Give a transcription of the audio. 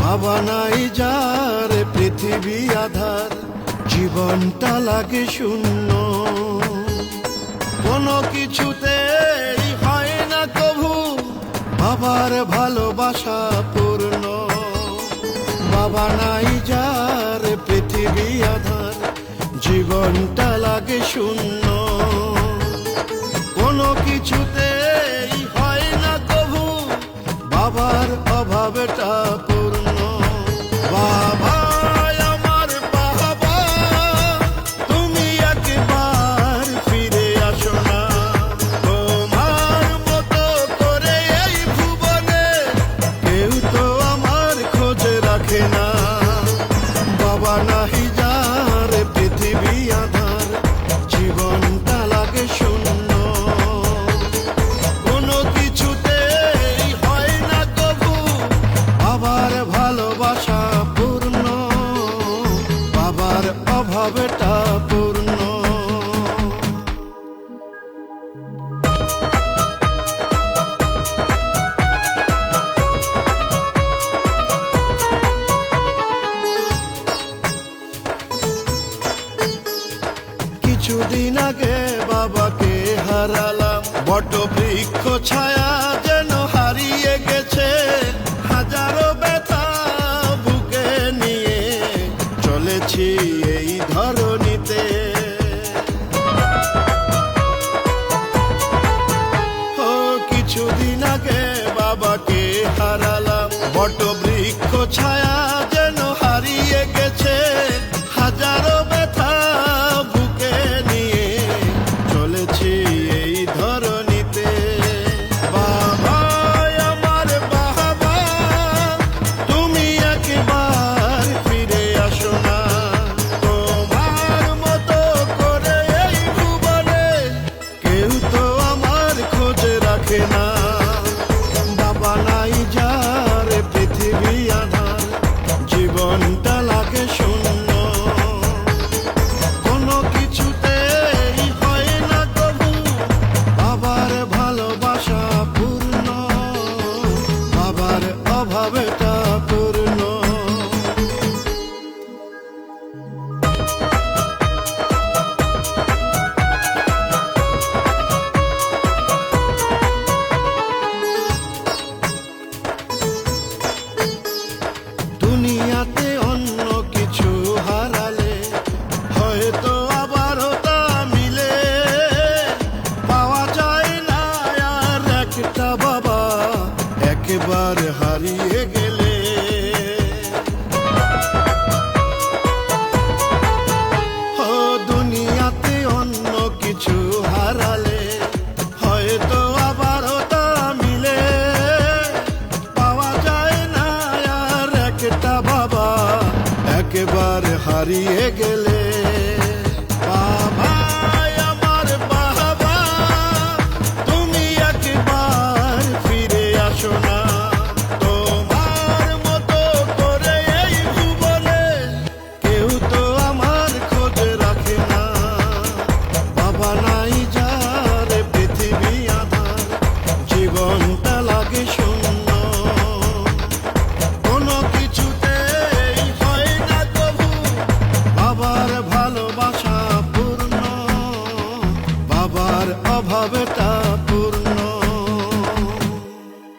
বাবা নাই যার পৃথিবী আধার, জীবনটা লাগে শূন্য। কোনো কিছুতেই হয় না কভু বাবার ভালোবাসা পূর্ণ। বাবা নাই যার পৃথিবী আধার, জীবনটা লাগে শূন্য। কোনো কিছুতেই হয় না কভু বাবার অভাবটা পূর্ণ। বাবা আমার বাবা, তুমি একবার ফিরে আসো না। তোমার মতো করে এই ভুবনে কেউ তো আমার খোঁজ রাখে না। বাবা নাহি যার পৃথিবী আধার, জীবনটা লাগে শূন্য। কোনো কিছুতেই হয় না কভু বাবার ভালোবাসা পূর্ণ, বাবার অভাবটা পূর্ণ। কিছুদিন আগে বাবাকে হারালাম, বট বৃক্ষ ছায়া যেন হারিয়ে গেছে। হাজারো ব্যথা বুকে নিয়ে চলেছি এই ধরণীতে। ও কিছুদিন আগে বাবাকে হারালাম, বট বৃক্ষ ছায়া যেন হারিয়ে গেছে। হাজারো ব্যথা বুকে নিয়ে চলেছি এই ধরণীতে। বাবা আমার বাবা, তুমি একবার ফিরে আসো না। তোমার মতো করে এই ভুবনে কেউ তো আমার খোঁজ রাখে না। বাবা নাই যার পৃথিবী আধার, জীবনটা লাগে শূন্য। কোনো কিছুতেই হয় না কভু বাবার ভালোবাসা পূর্ণ, বাবার অভাবটা পূর্ণ। দুনিয়াতে অন্য কিছু হারালে হয়তো আবারও তা মিলে। পাওয়া যায় না আর একটা বাবা একবার হারিয়ে গেলে। ও দুনিয়াতে অন্য কিছু হারালে হয়তো আবারও তা মিলে। পাওয়া যায় না আর একটা বাবা একবার হারিয়ে গেলে।